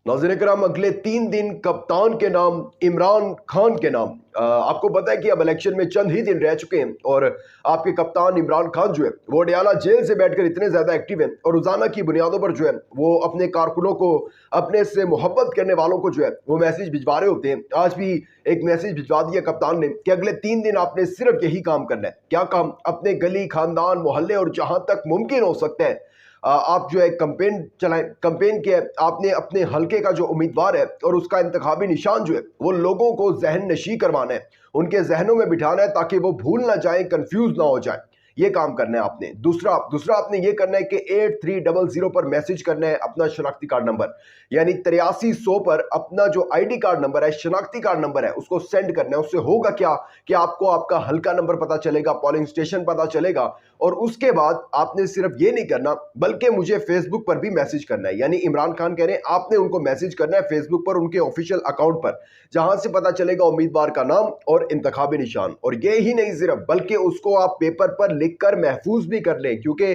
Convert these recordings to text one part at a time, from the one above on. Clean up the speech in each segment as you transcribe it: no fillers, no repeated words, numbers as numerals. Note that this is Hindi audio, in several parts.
नाज़रीन कराम, अगले 3 दिन कप्तान के नाम इमरान खान के नाम। आपको पता है कि अब इलेक्शन में चंद ही दिन रह चुके हैं और आपके कप्तान इमरान खान जो है वो अडयाला जेल से बैठकर इतने ज़्यादा एक्टिव हैं और रोज़ाना की बुनियादों पर जो है वो अपने कारकुनों को, अपने से मोहब्बत करने वालों को जो है वो मैसेज भिजवा रहे होते हैं। आज भी एक मैसेज भिजवा दिया कप्तान ने कि अगले 3 दिन आपने सिर्फ यही काम करना है। क्या काम? अपने गली, खानदान, मोहल्ले और जहां तक मुमकिन हो सकता है आप जो है कंपेन चलाएं। कंपेन किया है आपने अपने हलके का जो उम्मीदवार है और उसका इंतखाबी निशान जो है वो लोगों को जहन नशी करवाना है, उनके जहनों में बिठाना है ताकि वो भूल ना जाए, कंफ्यूज ना हो जाए। ये काम करना है आपने। दूसरा दूसरा आपने ये करना है कि 8300 पर मैसेज करना है अपना शनाख्ती कार्ड नंबर, यानी 8300 पर अपना जो आईडी कार्ड नंबर है, शनाख्ती कार्ड नंबर है, उसको सेंड करना है। उससे होगा क्या कि आपको आपका हल्का नंबर पता चलेगा, पोलिंग स्टेशन पता चलेगा। और उसके बाद आपने सिर्फ ये नहीं करना बल्कि मुझे फेसबुक पर भी मैसेज करना है। यानी इमरान खान कह रहे हैं आपने उनको मैसेज करना है फेसबुक पर, उनके ऑफिशियल अकाउंट पर, जहां से पता चलेगा उम्मीदवार का नाम और इंतखाबी निशान। और ये ही नहीं सिर्फ, बल्कि उसको आप पेपर पर लिखकर महफूज भी कर लें, क्योंकि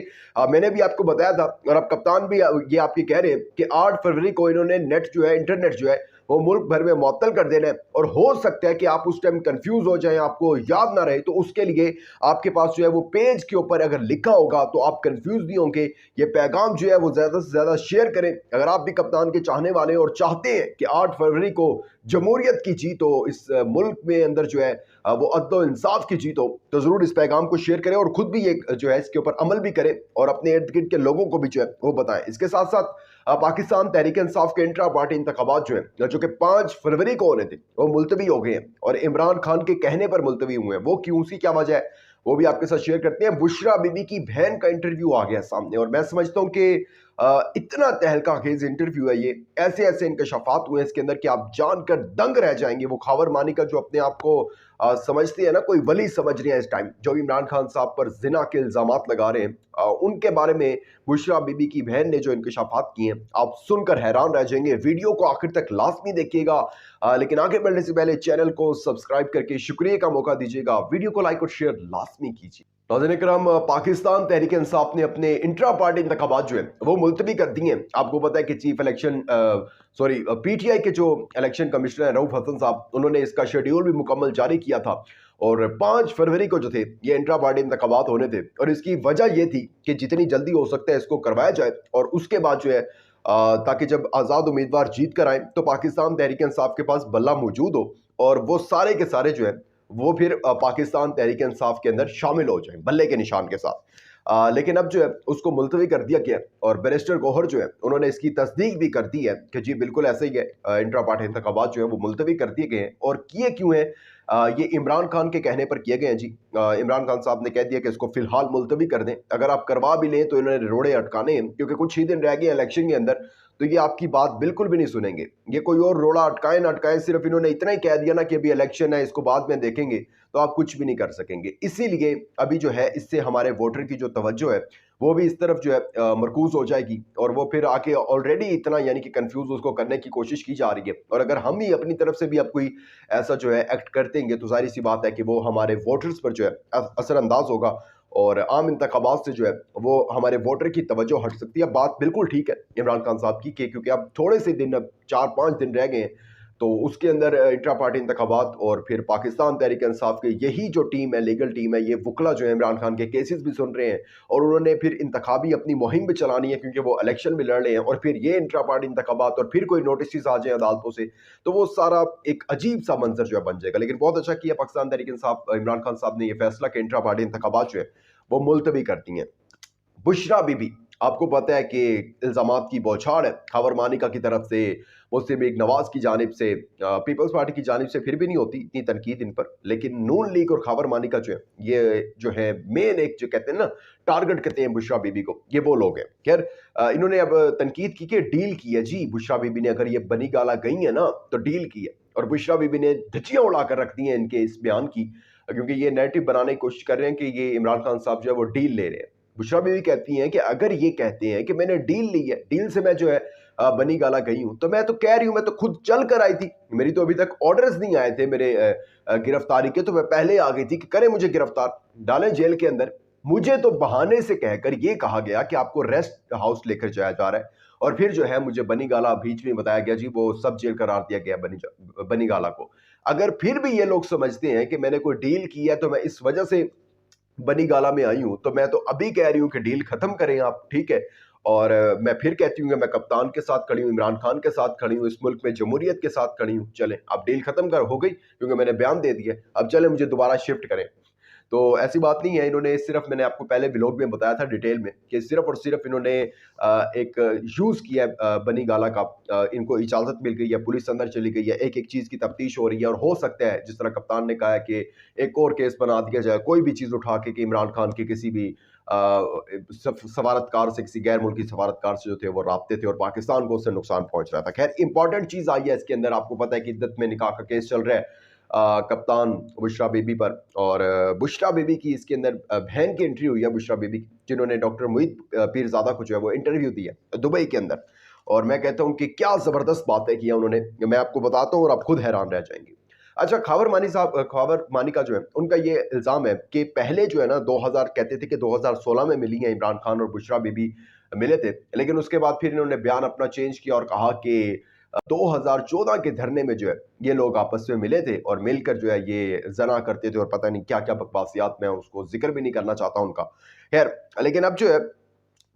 मैंने भी आपको बताया था और अब कप्तान भी ये आपके कह रहे हैं कि 8 फरवरी को इन्होंने नेट जो है, इंटरनेट जो है वो मुल्क भर में मुअत्तल कर देना है। और हो सकता है कि आप उस टाइम कंफ्यूज हो जाएं, आपको याद ना रहे, तो उसके लिए आपके पास जो है वो पेज के ऊपर अगर लिखा होगा तो आप कंफ्यूज नहीं होंगे। ये पैगाम जो है वो ज़्यादा से ज़्यादा शेयर करें। अगर आप भी कप्तान के चाहने वाले हैं और चाहते हैं कि 8 फरवरी को जमहूरियत की जीत हो, इस मुल्क में अंदर जो है वो अदल इंसाफ की जीत हो, तो ज़रूर इस पैगाम को शेयर करें और ख़ुद भी ये जो है इसके ऊपर अमल भी करें और अपने इर्द गिर्द के लोगों को भी जो है वो बताएं। इसके साथ साथ पाकिस्तान तहरीक इंसाफ के इंट्रा पार्टी इंतखाबात जो है, जो कि 5 फरवरी को होने थे, वो मुलतवी हो गए हैं और इमरान खान के कहने पर मुलतवी हुए हैं। वो क्यों, सी क्या वजह है, वो भी आपके साथ शेयर करते हैं। बुशरा बीबी की बहन का इंटरव्यू आ गया सामने और मैं समझता हूं कि इतना तहलका खेज इंटरव्यू है ये, ऐसे ऐसे इंकशाफात हुए हैं इसके अंदर कि आप जानकर दंग रह जाएंगे। वो खावर मानी का जो अपने आप को समझते हैं ना, कोई वली समझ रहे हैं इस टाइम, जो इमरान खान साहब पर जिना के इल्जामात लगा रहे हैं, उनके बारे में बुशरा बीबी की बहन ने जो इंकशाफात किए हैं, आप सुनकर हैरान रह जाएंगे। वीडियो को आखिर तक लाजमी देखिएगा, लेकिन आगे बढ़ने से पहले चैनल को सब्सक्राइब करके शुक्रिया का मौका दीजिएगा। वीडियो को लाइक और शेयर लाजमी कीजिए। नाज़रीन करम, पाकिस्तान तहरीक इंसाफ ने अपने इंट्रा पार्टी इंतखाबात जो है वो मुलतवी कर दिए हैं। आपको पता है कि चीफ इलेक्शन पीटीआई के जो इलेक्शन कमिश्नर हैं रऊफ हसन साहब, उन्होंने इसका शेड्यूल भी मुकम्मल जारी किया था और 5 फरवरी को जो थे ये इंट्रा पार्टी इंतखाबात होने थे। और इसकी वजह ये थी कि जितनी जल्दी हो सकता है इसको करवाया जाए और उसके बाद जो है ताकि जब आज़ाद उम्मीदवार जीत कर आए तो पाकिस्तान तहरीक इंसाफ के पास बल्ला मौजूद हो और वो सारे के सारे जो है वो फिर पाकिस्तान तहरीक इंसाफ के अंदर शामिल हो जाए बल्ले के निशान के साथ। लेकिन अब जो है उसको मुलतवी कर दिया गया और बैरिस्टर गौहर जो है उन्होंने इसकी तस्दीक भी कर दी है कि जी बिल्कुल ऐसे ही है, इंट्रा पार्टी इंतखाबात जो है वो मुलतवी कर दिए गए हैं। और किए क्यों हैं? ये इमरान खान के कहने पर किए गए हैं जी। इमरान खान साहब ने कह दिया कि इसको फिलहाल मुलतवी कर दें, अगर आप करवा भी लें तो इन्होंने रोड़े अटकाने हैं, क्योंकि कुछ ही दिन रह गए इलेक्शन के अंदर, तो ये आपकी बात बिल्कुल भी नहीं सुनेंगे। ये कोई और रोड़ा अटकाए ना अटकाए, सिर्फ इन्होंने इतना ही कह दिया ना कि अभी इलेक्शन है, इसको बाद में देखेंगे, तो आप कुछ भी नहीं कर सकेंगे। इसीलिए अभी जो है इससे हमारे वोटर की जो तवज्जो है वो भी इस तरफ जो है मरकूज हो जाएगी और वो फिर आके ऑलरेडी इतना यानी कि कंफ्यूज उसको करने की कोशिश की जा रही है। और अगर हम ही अपनी तरफ से भी अब कोई ऐसा जो है एक्ट कर देंगे तो जाहिर सी बात है कि वो हमारे वोटर्स पर जो है असरअंदाज होगा और आम इंतखाबात से जो है वो हमारे वोटर की तवज्जो हट सकती है। बात बिल्कुल ठीक है इमरान खान साहब की, क्योंकि अब थोड़े से दिन, अब 4-5 दिन रह गए हैं, तो उसके अंदर इंट्रा पार्टी इंतखाबात और फिर पाकिस्तान तहरीक इंसाफ के यही जो टीम है, लीगल टीम है, ये वकला जो है इमरान खान के केसेस भी सुन रहे हैं और उन्होंने फिर इंतखाबी अपनी मुहिम भी चलानी है, क्योंकि वो इलेक्शन भी लड़ रहे हैं। और फिर ये इंट्रा पार्टी इंतखाबात और फिर कोई नोटिस आ जाए अदालतों से, तो वो सारा एक अजीब सा मंजर जो है बन जाएगा। लेकिन बहुत अच्छा किया पाकिस्तान तहरीक इंसाफ, इमरान खान साहब ने ये फैसला कि इंट्रा पार्टी इंतखाबात जो है वो मुलतवी करती हैं। बुशरा बीबी, आपको पता है कि इल्ज़ामात की बौछार है खबर मानिका की तरफ से, मुस्लिम लीग नवाज की जानिब से, पीपल्स पार्टी की जानिब से फिर भी नहीं होती इतनी तनकीद इन पर, लेकिन नून लीग और खबर मानिका जो है ये जो है मेन एक जो कहते हैं ना टारगेट कहते हैं बुशरा बीबी को, ये वो लोग हैं। खैर इन्होंने अब तनकीद की कि डील की है जी बुशरा बीबी ने, अगर ये बनी गाला गई है ना तो डील की है। और बुशरा बीबी ने धज्जियां उड़ा कर रख दी हैं इनके इस बयान की, क्योंकि ये नैरेटिव बनाने की कोशिश कर रहे हैं कि ये इमरान खान साहब जो है वो डील ले रहे हैं। बुशरा बीवी कहती हैं कि अगर ये कहते हैं कि मैंने डील ली है, डील से मैं जो है बनी गाला गई हूं, तो मैं तो कह रही हूं मैं तो खुद चल कर आई थी, मेरी तो अभी तक ऑर्डर्स नहीं आए थे मेरे गिरफ्तारी के, तो मैं पहले आ गई थी कि करें मुझे गिरफ्तार, डालें जेल के अंदर। मुझे तो बहाने से कहकर ये कहा गया कि आपको रेस्ट हाउस लेकर जाया जा रहा है और फिर जो है मुझे बनी गाला बीच में बताया गया जी वो सब जेल करार दिया गया बनी गाला को। अगर फिर भी ये लोग समझते हैं कि मैंने कोई डील की है तो मैं इस वजह से बनी गाला में आई हूं, तो मैं तो अभी कह रही हूं कि डील खत्म करें आप, ठीक है। और मैं फिर कहती हूँ कि मैं कप्तान के साथ खड़ी हूँ, इमरान खान के साथ खड़ी हूँ, इस मुल्क में जमहूरियत के साथ खड़ी हूँ। चले अब डील खत्म कर हो गई क्योंकि मैंने बयान दे दिया, अब चले मुझे दोबारा शिफ्ट करें। तो ऐसी बात नहीं है, इन्होंने सिर्फ, मैंने आपको पहले व्लॉग में बताया था डिटेल में कि सिर्फ और सिर्फ इन्होंने एक यूज किया बनी गाला का, इनको इजाजत मिल गई है, पुलिस अंदर चली गई है, एक एक चीज की तफ्तीश हो रही है, और हो सकता है जिस तरह कप्तान ने कहा है कि एक और केस बना दिया जाए, कोई भी चीज उठा के कि इमरान खान के किसी भी सफारतकार से, किसी गैर मुल्की सफारतकार से जो थे वो राब्ते थे और पाकिस्तान को उससे नुकसान पहुंच रहा था। खैर इंपॉर्टेंट चीज आई है इसके अंदर, आपको पता है कि इद्दत में निकाह का केस चल रहा है कप्तान बुशरा बीबी पर, और बुशरा बीबी की इसके अंदर बहन की एंट्री हुई है, बुशरा बीबी जिन्होंने डॉक्टर मुईद पीरजादा को जो है वो इंटरव्यू दिया दुबई के अंदर। और मैं कहता हूं कि क्या जबरदस्त बातें की उन्होंने, मैं आपको बताता हूं और आप खुद हैरान रह जाएंगे। अच्छा, खावर मानी का जो है उनका ये इल्जाम है कि पहले जो है ना 2000 कहते थे कि 2016 में मिली है इमरान खान और बुशरा बीबी मिले थे, लेकिन उसके बाद फिर इन्होंने बयान अपना चेंज किया और कहा कि 2014 के धरने में जो है ये लोग आपस में मिले थे और मिलकर जो है ये जना करते थे और पता नहीं क्या क्या बकवासियात, में उसको जिक्र भी नहीं करना चाहता उनका। खैर, लेकिन अब जो है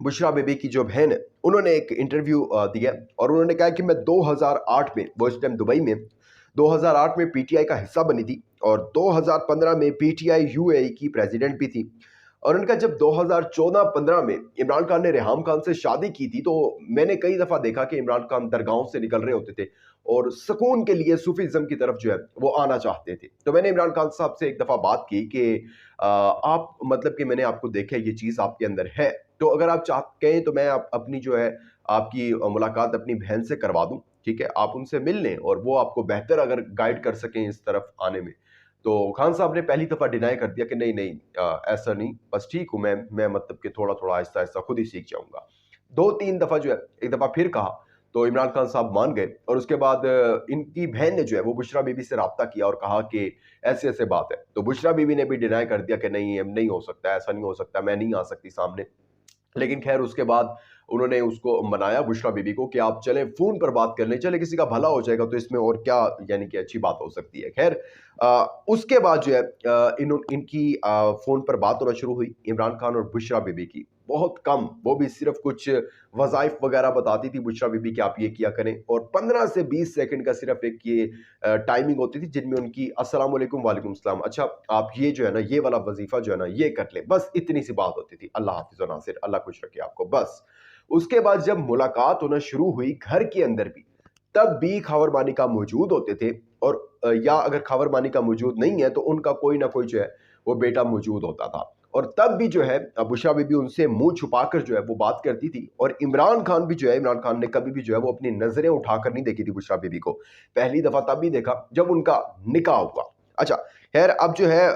बुशरा बीबी की जो बहन है उन्होंने एक इंटरव्यू दिया और उन्होंने कहा कि मैं 2008 में, वो इस टाइम दुबई में, 2008 में पीटीआई का हिस्सा बनी थी और 2015 में पीटीआई यूएई की प्रेसिडेंट भी थी। और उनका जब 2014-15 में इमरान खान ने रेहाम खान से शादी की थी तो मैंने कई दफा देखा कि इमरान खान दरगाहों से निकल रहे होते थे और सुकून के लिए सूफीज्म की तरफ जो है वो आना चाहते थे। तो मैंने इमरान खान साहब से एक दफा बात की कि आप, मतलब कि मैंने आपको देखा ये चीज आपके अंदर है, तो अगर आप कहें तो मैं अपनी जो है आपकी मुलाकात अपनी बहन से करवा दूं, ठीक है, आप उनसे मिल लें और वो आपको बेहतर अगर गाइड कर सकें इस तरफ आने में। तो खान साहब ने पहली दफा डिनाई कर दिया कि नहीं नहीं, ऐसा नहीं, बस ठीक हूं मैं मतलब कि थोड़ा थोड़ा आहिस्ता आहिस्ता खुद ही सीख जाऊंगा। 2-3 दफा जो है, एक दफा फिर कहा तो इमरान खान साहब मान गए और उसके बाद इनकी बहन ने जो है वो बुशरा बीबी से राब्ता किया और कहा कि ऐसे ऐसे बात है। तो बुशरा बीबी ने भी डिनाई कर दिया कि नहीं, नहीं हो सकता, ऐसा नहीं हो सकता, मैं नहीं आ सकती सामने। लेकिन खैर उसके बाद उन्होंने उसको मनाया, बुशरा बीबी को, कि आप चले फोन पर बात कर लें, चले किसी का भला हो जाएगा तो इसमें और क्या, यानी कि अच्छी बात हो सकती है। खैर उसके बाद जो है इनकी फोन पर बात होना शुरू हुई इमरान खान और बुशरा बीबी की, बहुत कम, वो भी सिर्फ कुछ वज़ाइफ वगैरह बताती थी बुशरा बीबी कि आप ये किया करें, और 15 से 20 सेकंड का सिर्फ एक ये टाइमिंग होती थी जिनमें उनकी अस्सलाम वालेकुम, वालेकुम सलाम, अच्छा आप ये जो है ना ये वाला वजीफा जो है ना ये कर ले, बस इतनी सी बात होती थी। अल्लाह हाफिज़ व नासिर, अल्लाह खुश रखे आपको, बस। उसके बाद जब मुलाकात होना शुरू हुई घर के अंदर भी, तब भी खावर मानिका मौजूद होते थे, और या अगर खावर मानिका मौजूद नहीं है तो उनका कोई ना कोई जो है वो बेटा मौजूद होता था, और तब भी जो है बुशरा बीबी उनसे मुंह छुपाकर जो है वो बात करती थी। और इमरान खान भी जो है, इमरान खान ने कभी भी जो है वो अपनी नजरें उठाकर नहीं देखी थी बुशरा बीबी को, पहली दफा तब भी देखा जब उनका निकाह हुआ। अच्छा, खैर अब जो है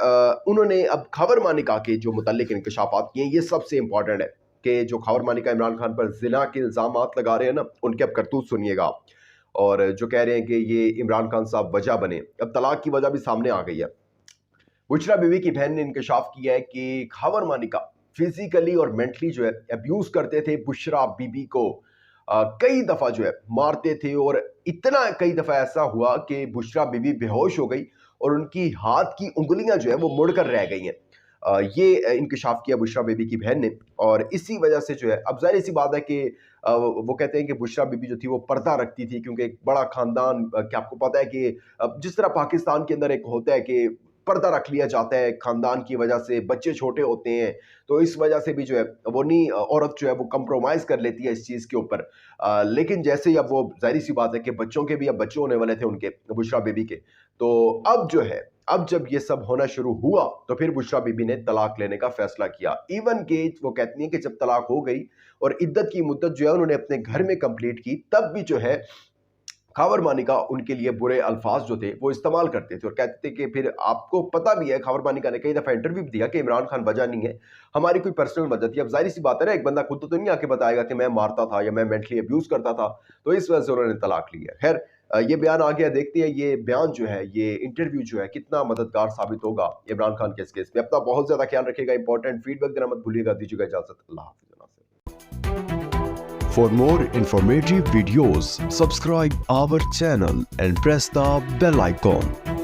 उन्होंने अब खबर मानिका के जो मुतल्लिक इंकशाफात किए, ये सबसे इंपॉर्टेंट है कि जो खबर मानिका इमरान खान पर जिना के इल्जामात लगा रहे हैं ना, उनके अब करतूत सुनिएगा आप। और जो कह रहे हैं कि ये इमरान खान साहब वजह बने, अब तलाक की वजह भी सामने आ गई है। बुशरा बीवी की बहन ने इंकशाफ किया है कि खावर मानिका फिजिकली और मेंटली जो है अब्यूज करते थे बुशरा बीबी को, कई दफा जो है मारते थे, और इतना कई दफा ऐसा हुआ कि बुशरा बीबी बेहोश हो गई और उनकी हाथ की उंगलियां जो है वो मुड़कर रह गई हैं। ये इंकशाफ किया बुशरा बीबी की बहन ने, और इसी वजह से जो है, अब जाहिर सी बात है कि वो कहते हैं कि बुशरा बीबी जो थी वो पर्दा रखती थी क्योंकि एक बड़ा खानदान, क्या आपको पता है कि जिस तरह पाकिस्तान के अंदर एक होता है कि पर्दा रख लिया जाता है खानदान की वजह से, बच्चे छोटे होते हैं, तो इस वजह से भी जो है वो नहीं, औरत जो है वो कंप्रोमाइज कर लेती है इस चीज़ के ऊपर। लेकिन जैसे ही अब वो, जाहिर सी बात है कि बच्चों के भी अब बच्चे होने वाले थे उनके, बुशरा बीबी के, तो अब जो है, अब जब ये सब होना शुरू हुआ तो फिर बुशरा बीबी ने तलाक लेने का फैसला किया। इवन के वो कहती हैं कि जब तलाक हो गई और इद्दत की मुद्दत जो है उन्होंने अपने घर में कंप्लीट की, तब भी जो है खावर मानिका उनके लिए बुरे अल्फाज जो थे वो इस्तेमाल करते थे और कहते थे कि, फिर आपको पता भी है, खावर मानिका ने कई दफा इंटरव्यू भी दिया कि इमरान खान वजह नहीं है, हमारी कोई पर्सनल वजह थी। अब जाहिर सी बात है ना, एक बंदा खुद तो नहीं आके बताएगा कि मैं मारता था या मैं मेंटली अब्यूज करता था, तो इस वजह से उन्होंने तलाक ली है। खैर ये बयान आ गया, देखते हैं ये बयान जो है, ये इंटरव्यू जो है कितना मददगार साबित होगा इमरान खान के इस केस में। अपना बहुत ज्यादा ख्याल रखिएगा, इंपॉर्टेंट फीडबैक देना मत भूलिएगा, दीजिएगा इजाजत, अल्लाह हाफिज़। For more informative videos, subscribe our channel and press the bell icon.